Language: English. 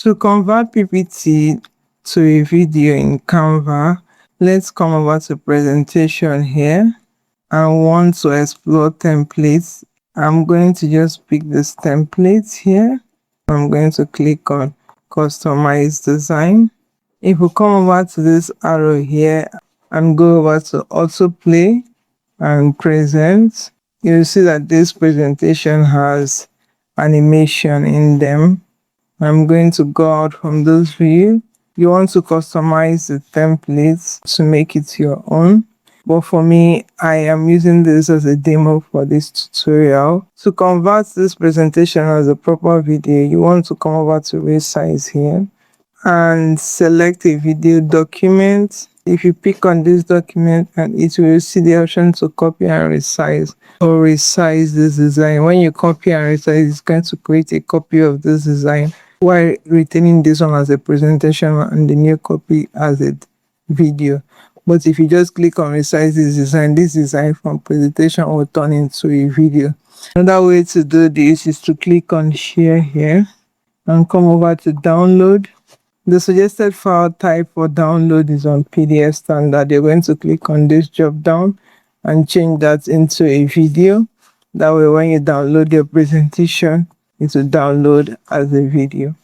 To convert PPT to a video in Canva, let's come over to presentation here and want to explore templates. I'm going to just pick this template here. I'm going to click on customize design. If we come over to this arrow here and go over to autoplay and present, you'll see that this presentation has animation in them. I'm going to go out from this view. You want to customize the templates to make it your own. But for me, I am using this as a demo for this tutorial. To convert this presentation as a proper video, you want to come over to resize here and select a video document. If you pick on this document, and it will see the option to copy and resize or resize this design. When you copy and resize, it's going to create a copy of this design while retaining this one as a presentation and the new copy as a video. But if you just click on resize this design from presentation will turn into a video. Another way to do this is to click on share here and come over to download. The suggested file type for download is on PDF standard. You're going to click on this drop down and change that into a video. That way when you download your presentation, it will download as a video.